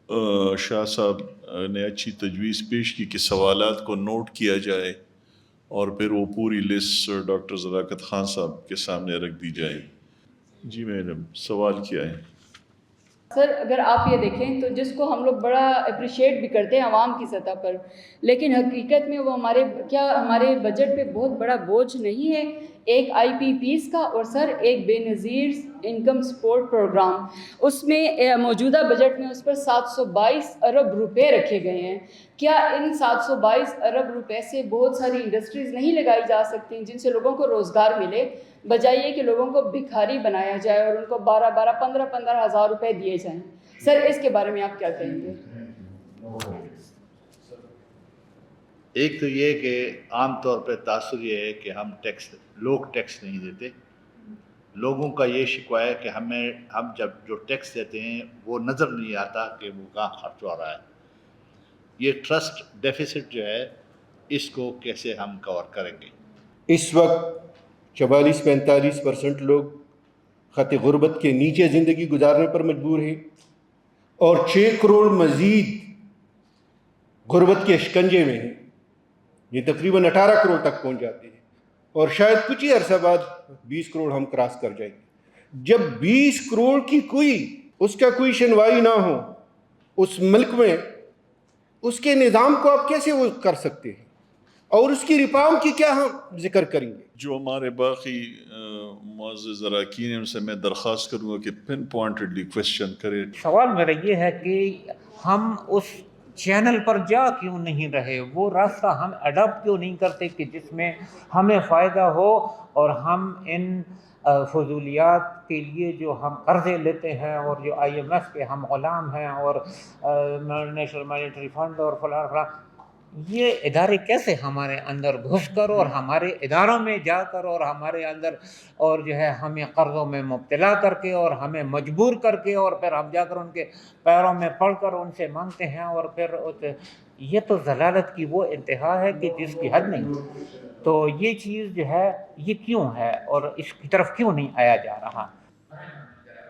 شاہ صاحب نے اچھی تجویز پیش کی کہ سوالات کو نوٹ کیا جائے اور پھر وہ پوری لسٹ ڈاکٹر صداقت خان صاحب کے سامنے رکھ دی جائے۔ جی میڈم، سوال کیا ہے؟ سر اگر آپ یہ دیکھیں تو جس کو ہم لوگ بڑا اپریشیٹ بھی کرتے ہیں عوام کی سطح پر، لیکن حقیقت میں وہ ہمارے بجٹ پہ بہت بڑا بوجھ نہیں ہے، ایک آئی پی پیز کا اور سر ایک بے نظیر انکم سپورٹ پروگرام، اس میں موجودہ بجٹ میں اس پر 722 ارب روپے رکھے گئے ہیں۔ کیا ان 722 ارب روپے سے بہت ساری انڈسٹریز نہیں لگائی جا سکتی جن سے لوگوں کو روزگار ملے، بجائے کہ لوگوں کو بھکھاری بنایا جائے اور ان کو 15 ہزار روپے دیے جائیں؟ سر اس کے بارے میں آپ کیا کہیں گے؟ ایک تو یہ کہ عام طور پہ تاثر یہ ہے کہ لوگ ٹیکس نہیں دیتے۔ لوگوں کا یہ شکوہ ہے کہ ہم جب جو ٹیکس دیتے ہیں وہ نظر نہیں آتا کہ وہ کہاں خرچ ہو رہا ہے۔ یہ ٹرسٹ ڈیفیسٹ جو ہے اس کو کیسے ہم کور کریں گے؟ اس وقت 44-45% لوگ خط غربت کے نیچے زندگی گزارنے پر مجبور ہیں، اور 6 کروڑ مزید غربت کے شکنجے میں ہیں۔ یہ تقریباً 18 کروڑ تک پہنچ جاتے ہیں، اور شاید کچھ ہی عرصہ بعد 20 کروڑ ہم کراس کر جائیں گے۔ جب 20 کروڑ کی اس کا کوئی شنوائی نہ ہو اس ملک میں، اس کے نظام کو آپ کیسے وہ کر سکتے ہیں، اور اس کی ریفارم کی کیا ہم ذکر کریں گے؟ جو ہمارے باقی معزز اراکین ہیں ان سے میں درخواست کروں گا کہ پن پوائنٹڈلی کوشچن کرے۔ سوال میرا یہ ہے کہ ہم اس چینل پر جا کیوں نہیں رہے، وہ راستہ ہم اڈاپٹ کیوں نہیں کرتے کہ جس میں ہمیں فائدہ ہو، اور ہم ان فضولیات کے لیے جو ہم قرضے لیتے ہیں اور جو آئی ایم ایف کے ہم غلام ہیں، اور نیشنل مانیٹری فنڈ اور فلاں فلاں، یہ ادارے کیسے ہمارے اندر گھس کر اور ہمارے اداروں میں جا کر اور ہمارے اندر اور جو ہے ہمیں قرضوں میں مبتلا کر کے اور ہمیں مجبور کر کے اور پھر ہم جا کر ان کے پیروں میں پڑ کر ان سے مانگتے ہیں، اور پھر یہ تو ضلالت کی وہ انتہا ہے کہ جس کی حد نہیں۔ تو یہ چیز جو ہے یہ کیوں ہے اور اس کی طرف کیوں نہیں آیا جا رہا؟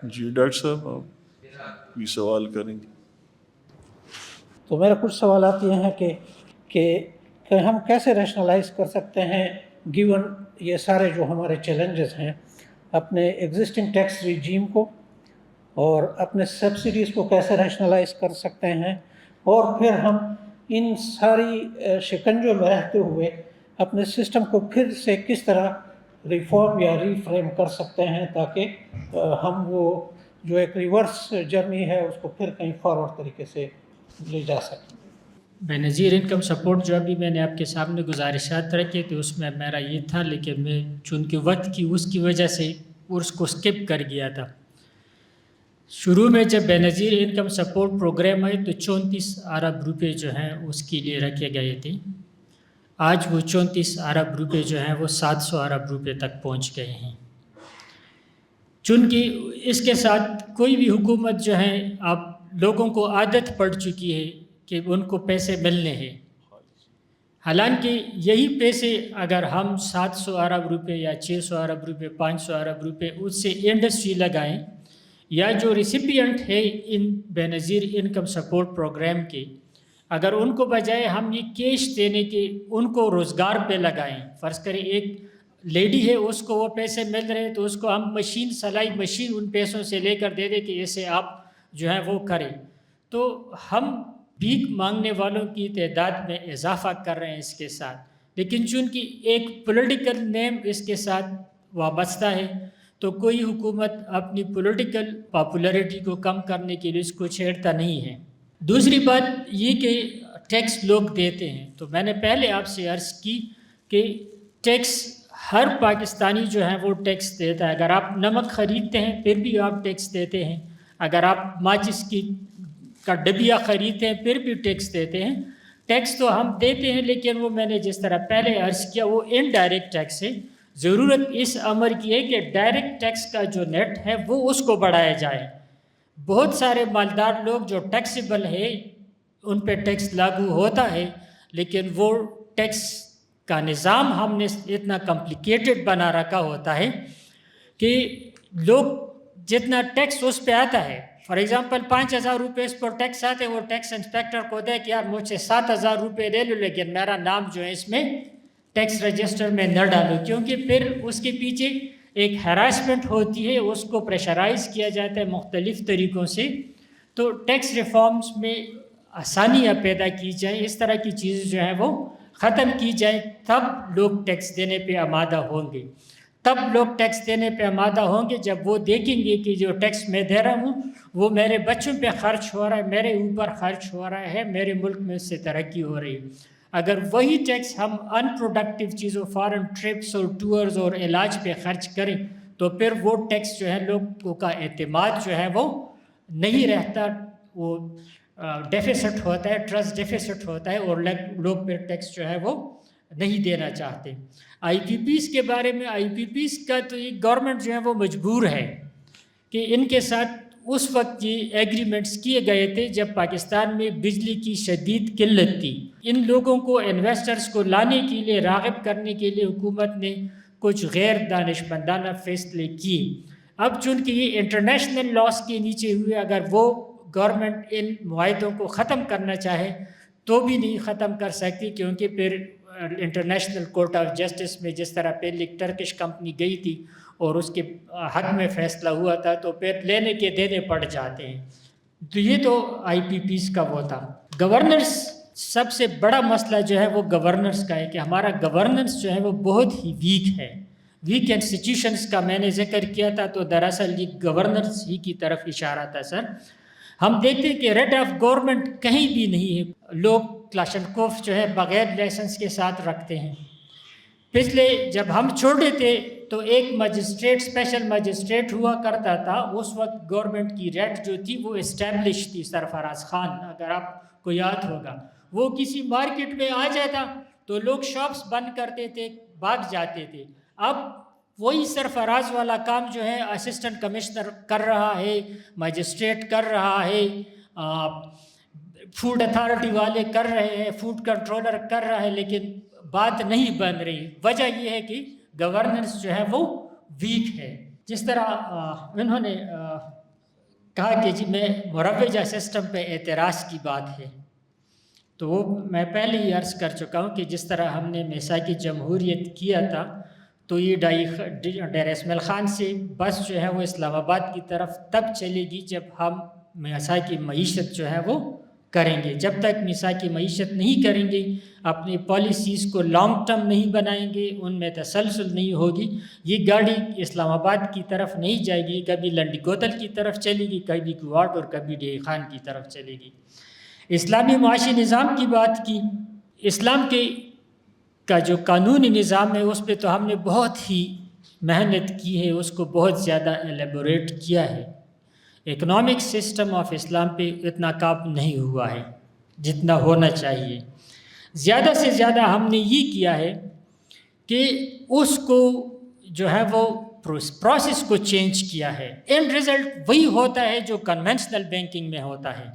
جی ڈاکٹر صاحب آپ یہ سوال کریں گے؟ تو میرا کچھ سوالات یہ ہیں کہ ہم کیسے ریشنلائز کر سکتے ہیں گیون یہ سارے جو ہمارے چیلنجز ہیں، اپنے ایگزسٹنگ ٹیکس ریجیم کو اور اپنے سبسڈیز کو کیسے ریشنلائز کر سکتے ہیں، اور پھر ہم ان ساری شکنجوں میں رہتے ہوئے اپنے سسٹم کو پھر سے کس طرح ریفارم یا ری فریم کر سکتے ہیں تاکہ ہم وہ جو ایک ریورس جرنی ہے اس کو پھر کہیں فارورڈ طریقے سے لے جا سکیں۔ بے نظیر انکم سپورٹ جو ابھی میں نے آپ کے سامنے گزارشات رکھے تھے اس میں میرا یہ تھا، لیکن میں چونکہ وقت کی اس کی وجہ سے اس کو سکپ کر گیا تھا۔ شروع میں جب بے نظیر انکم سپورٹ پروگرام آئے تو 34 ارب روپے جو ہیں اس کے لیے رکھے گئے تھے۔ آج وہ 34 ارب روپے جو ہیں وہ 700 ارب روپے تک پہنچ گئے ہیں۔ چونکہ اس کے ساتھ کوئی بھی حکومت جو ہے اب لوگوں کو عادت پڑ چکی ہے کہ ان کو پیسے ملنے ہیں، حالانکہ یہی پیسے اگر ہم 700 ارب روپے یا 600 ارب روپے 500 ارب روپے اس سے انڈسٹری لگائیں، یا جو ریسیپینٹ ہے ان بے نظیر انکم سپورٹ پروگرام کے، اگر ان کو بجائے ہم یہ کیش دینے کے ان کو روزگار پہ لگائیں، فرض کریں ایک لیڈی ہے اس کو وہ پیسے مل رہے تو اس کو ہم سلائی مشین ان پیسوں سے لے کر دے دیں کہ اسے آپ جو ہے وہ کریں، تو ہم بھیک مانگنے والوں کی تعداد میں اضافہ کر رہے ہیں اس کے ساتھ۔ لیکن چونکہ ایک پولیٹیکل نیم اس کے ساتھ وابستہ ہے تو کوئی حکومت اپنی پولیٹیکل پاپولیرٹی کو کم کرنے کے لیے اس کو چھیڑتا نہیں ہے۔ دوسری بات یہ کہ ٹیکس لوگ دیتے ہیں، تو میں نے پہلے آپ سے عرض کی کہ ٹیکس ہر پاکستانی جو ہے وہ ٹیکس دیتا ہے۔ اگر آپ نمک خریدتے ہیں پھر بھی آپ ٹیکس دیتے ہیں، اگر آپ ماچس کا ڈبیا خریدتے ہیں پھر بھی ٹیکس دیتے ہیں۔ ٹیکس تو ہم دیتے ہیں، لیکن وہ میں نے جس طرح پہلے عرض کیا وہ انڈائریکٹ ٹیکس ہے۔ ضرورت اس امر کی ہے کہ ڈائریکٹ ٹیکس کا جو نیٹ ہے وہ اس کو بڑھایا جائے۔ بہت سارے مالدار لوگ جو ٹیکسیبل ہے ان پہ ٹیکس لاگو ہوتا ہے، لیکن وہ ٹیکس کا نظام ہم نے اتنا کمپلیکیٹڈ بنا رکھا ہوتا ہے کہ لوگ جتنا ٹیکس اس پہ آتا ہے फॉर एग्जांपल 5,000 रुपये इस पर टैक्स आते हैं, वो टैक्स इंस्पेक्टर को दे कि यार मुझसे 7,000 रुपये ले लो, लेकिन मेरा नाम जो है इसमें टैक्स रजिस्टर में न डालो, क्योंकि फिर उसके पीछे एक हैरासमेंट होती है, उसको प्रेशराइज किया जाता है मुख्तलिफ़ तरीक़ों से। तो टैक्स रिफॉर्म्स में आसानियाँ पैदा की जाए, इस तरह की चीज़ें जो है वो ख़त्म की जाए, तब लोग टैक्स देने पे आमादा होंगे। तब लोग टैक्स देने पे आमादा होंगे जब वो देखेंगे कि जो टैक्स मैं दे रहा हूँ वो मेरे बच्चों पे ख़र्च हो रहा है, मेरे ऊपर ख़र्च हो रहा है, मेरे मुल्क में उससे तरक्की हो रही है। अगर वही टैक्स हम अनप्रोडक्टिव चीज़ों, फॉरेन ट्रिप्स और टूर्स और इलाज पे ख़र्च करें, तो फिर वो टैक्स जो है लोगों का एतमाद जो है वो नहीं रहता, वो डेफिसिट होता है, ट्रस्ट डेफिसिट होता है, और लोग फिर टैक्स जो है वो नहीं देना चाहते। IPPs के बारे में, IPPs का तो ये गवर्नमेंट जो है वो मजबूर है कि इनके साथ उस वक्त ये एग्रीमेंट्स किए गए थे जब पाकिस्तान में बिजली की शदीद किल्लत थी। इन लोगों को, इन्वेस्टर्स को लाने के लिए, राग़िब करने के लिए हुकूमत ने कुछ गैर दानिशमंदाना फ़ैसले किए। अब चूँकि ये इंटरनेशनल लॉस के नीचे हुए, अगर वो गवर्नमेंट इन मुआहदों को ख़त्म करना चाहे तो भी नहीं ख़त्म कर सकती, क्योंकि फिर इंटरनेशनल कोर्ट ऑफ जस्टिस में जिस तरह पहले एक टर्किश कंपनी गई थी और उसके हक में फ़ैसला हुआ था, तो फिर लेने के देने पड़ जाते हैं। तो ये तो IPPs का वो था। गवर्नेंस, सबसे बड़ा मसला जो है वो गवर्नेंस का है कि हमारा गवर्नेंस जो है वो बहुत ही वीक है। वीक इंस्टीट्यूशंस का मैंने जिक्र किया था, तो दरअसल ये गवर्नेंस ही की तरफ इशारा था सर। हम देखते हैं कि रेट ऑफ गवर्नमेंट कहीं भी नहीं है। लोग क्लाशनकोफ जो है बग़ैर लाइसेंस के साथ रखते हैं। पिछले जब हम छोटे थे तो एक मजिस्ट्रेट, स्पेशल मजिस्ट्रेट हुआ करता था, उस वक्त गवर्नमेंट की रेट जो थी वो इस्टेब्लिश थी, सरफराज खान, अगर आपको याद होगा। वो किसी मार्केट में आ जाता तो लोग शॉप्स बंद करते थे, भाग जाते थे। अब वही सरफराज वाला काम जो है असिस्टेंट कमिश्नर कर रहा है, मजिस्ट्रेट कर रहा है, फूड अथॉरिटी वाले कर रहे हैं, फूड कंट्रोलर कर रहा है, लेकिन बात नहीं बन रही। वजह यह है कि गवर्नेंस जो है वो वीक है। जिस तरह इन्होंने कहा कि जी मैं मुरव्वजा सिस्टम पे एतराज़ की बात है, तो वो मैं पहले ही अर्ज़ कर चुका हूँ कि जिस तरह हमने मिसाकी जमहूरियत किया था, तो ये डर इस्माइल ख़ान से बस जो है वो इस्लामाबाद की तरफ तब चलेगी जब हम मिसाकी मईशत जो है वो करेंगे। जब तक मिसाकी मईशत नहीं करेंगे, अपनी पॉलिसीज़ को लॉन्ग टर्म नहीं बनाएंगे, उनमें तसलसल नहीं होगी, ये गाड़ी इस्लामाबाद की तरफ नहीं जाएगी, कभी लंडी कोतल की तरफ चलेगी, कभी कुवाट और कभी डे खान की तरफ चलेगी। इस्लामी माशी निज़ाम की बात की, इस्लाम के का जो कानूनी निज़ाम है उस पर तो हमने बहुत ही मेहनत की है, उसको बहुत ज़्यादा एलेबोरेट किया है। इकोनॉमिक सिस्टम ऑफ इस्लाम पे इतना काम नहीं हुआ है जितना होना चाहिए। ज़्यादा से ज़्यादा हमने ये किया है कि उसको जो है वो प्रोसेस को चेंज किया है। एंड रिज़ल्ट वही होता है जो कन्वेंशनल बैंकिंग में होता है।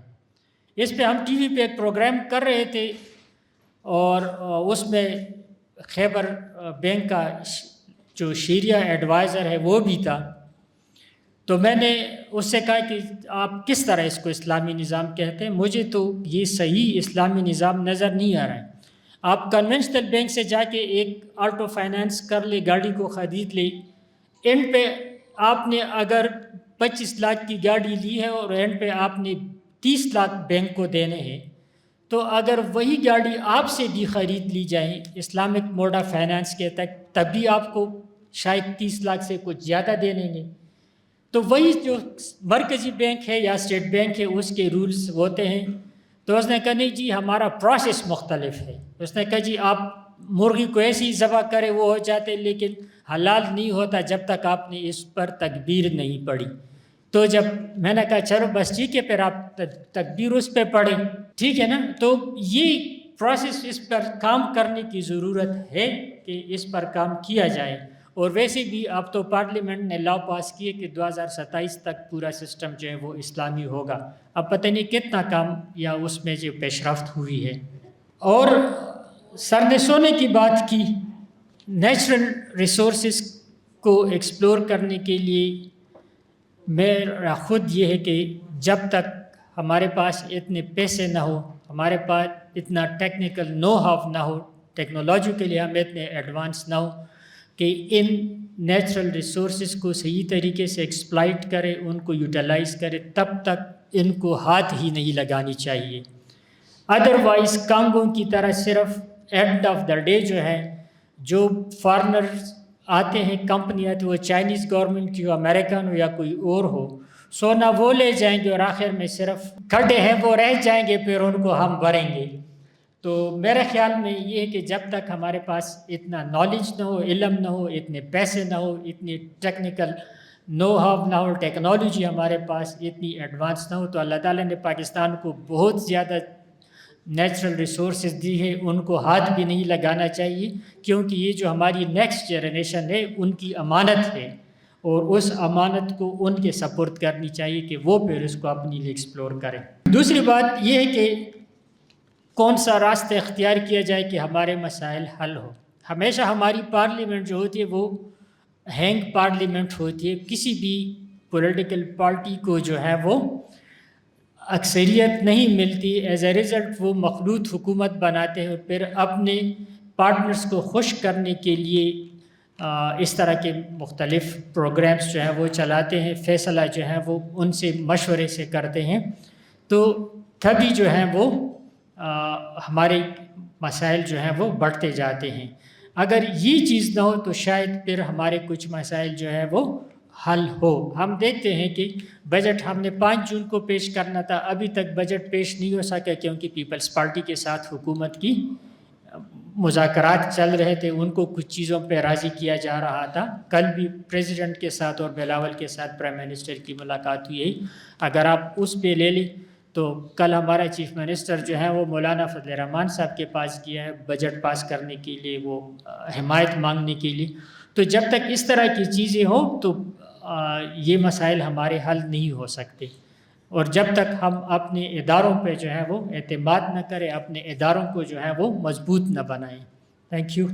इस पे हम टीवी पे एक प्रोग्राम कर रहे थे और उसमें खैबर बैंक का जो शरिया एडवाइज़र है वो भी था। तो मैंने उससे कहा कि आप किस तरह इसको इस्लामी निज़ाम कहते हैं, मुझे तो ये सही इस्लामी निज़ाम नज़र नहीं आ रहा है। आप कन्वेंशनल बैंक से जाके एक ऑटो फाइनेंस कर ले, गाड़ी को ख़रीद ले, एंड पे आपने अगर 25 लाख की गाड़ी ली है और एंड पे आपने 30 लाख बैंक को देने हैं, तो अगर वही गाड़ी आपसे भी ख़रीद ली जाए इस्लामिक मोड ऑफ फाइनेंस के तक, तब भी आपको शायद 30 लाख से कुछ ज़्यादा देंगे। तो वही जो मरकज़ी बैंक है या स्टेट बैंक है उसके रूल्स होते हैं। तो उसने कहा नहीं जी हमारा प्रोसेस मुख्तलिफ है। उसने कहा जी आप मुर्गी को ऐसे ही ज़बह करें वो हो जाते, लेकिन हलाल नहीं होता जब तक आपने इस पर तकबीर नहीं पढ़ी। तो जब मैंने कहा चलो बस ठीक है, फिर आप तकबीर उस पर पढ़ें, ठीक है ना। तो ये प्रोसेस, इस पर काम करने की ज़रूरत है कि इस पर काम किया जाए। और वैसे भी अब तो पार्लियामेंट ने लॉ पास किए कि 2027 तक पूरा सिस्टम जो है वो इस्लामी होगा। अब पता नहीं कितना काम या उसमें जो पेशरफ्त हुई है। और सर ने सोने की बात की, नेचुरल रिसोर्सेज को एक्सप्लोर करने के लिए मेरा ख़ुद ये है कि जब तक हमारे पास इतने पैसे ना हो, हमारे पास इतना टेक्निकल नो हाउ ना हो, टेक्नोलॉजिकली हम इतने एडवांस ना हो कि इन नेचुरल रिसोर्सेज को सही तरीके से एक्सप्लॉइट करें, उनको यूटिलाइज़ करें, तब तक इनको हाथ ही नहीं लगानी चाहिए। अदरवाइज़ कांगों की तरह सिर्फ एंड ऑफ द डे जो है, जो फॉरेनर्स आते हैं, कंपनी आती है, वो चाइनीज़ गवर्नमेंट की हो, अमेरिकन हो या कोई और हो, सोना वो ले जाएंगे और आखिर में सिर्फ खड्डे हैं वो रह जाएंगे, फिर उनको हम भरेंगे। तो मेरे ख्याल में ये है कि जब तक हमारे पास इतना नॉलेज ना हो, इल्म ना हो, इतने पैसे ना हो, इतनी टेक्निकल नो हाउ ना हो, टेक्नोलॉजी हमारे पास इतनी एडवांस ना हो, तो अल्लाह ताला ने पाकिस्तान को बहुत ज़्यादा नेचुरल रिसोर्सेज दी है, उनको हाथ भी नहीं लगाना चाहिए, क्योंकि ये जो हमारी नेक्स्ट जनरेशन है उनकी अमानत है, और उस अमानत को उनके सपुर्द करनी चाहिए कि वो फिर उसको अपनी लिए एक्सप्लोर करें। दूसरी बात ये है कि कौन सा रास्ता इख्तियार किया जाए कि हमारे मसाइल हल हो। हमेशा हमारी पार्लियामेंट जो होती है वो हैंग पार्लियामेंट होती है, किसी भी पॉलिटिकल पार्टी को जो है वो अक्सरियत नहीं मिलती, एज ए रिज़ल्ट वो मखलूत हुकूमत बनाते हैं और फिर अपने पार्टनर्स को खुश करने के लिए इस तरह के मुख्तलिफ़ प्रोग्राम्स जो हैं वो चलाते हैं, फ़ैसला जो है वो उनसे मशवरे से करते हैं, तो तभी जो है वो हमारे मसाइल जो हैं वो बढ़ते जाते हैं। अगर ये चीज़ ना हो तो शायद फिर हमारे कुछ मसाइल जो है वो हल हो। हम देखते हैं कि बजट हमने 5 जून को पेश करना था, अभी तक बजट पेश नहीं हो सका क्योंकि पीपल्स पार्टी के साथ हुकूमत की मुज़ाकरात चल रहे थे, उनको कुछ चीज़ों पे राज़ी किया जा रहा था। कल भी प्रेसिडेंट के साथ और बिलावल के साथ प्राइम मिनिस्टर की मुलाकात हुई है। अगर आप उस पे ले लें तो कल हमारा चीफ मिनिस्टर जो है वो मौलाना फजल रहमान साहब के पास गया है बजट पास करने के लिए, वो हिमायत मांगने के लिए। तो जब तक इस तरह की चीज़ें हों तो ये मसाइल हमारे हल नहीं हो सकते, और जब तक हम अपने इदारों पे जो है वो एतमाद न करें, अपने इदारों को जो है वो मजबूत न बनाएं। Thank you.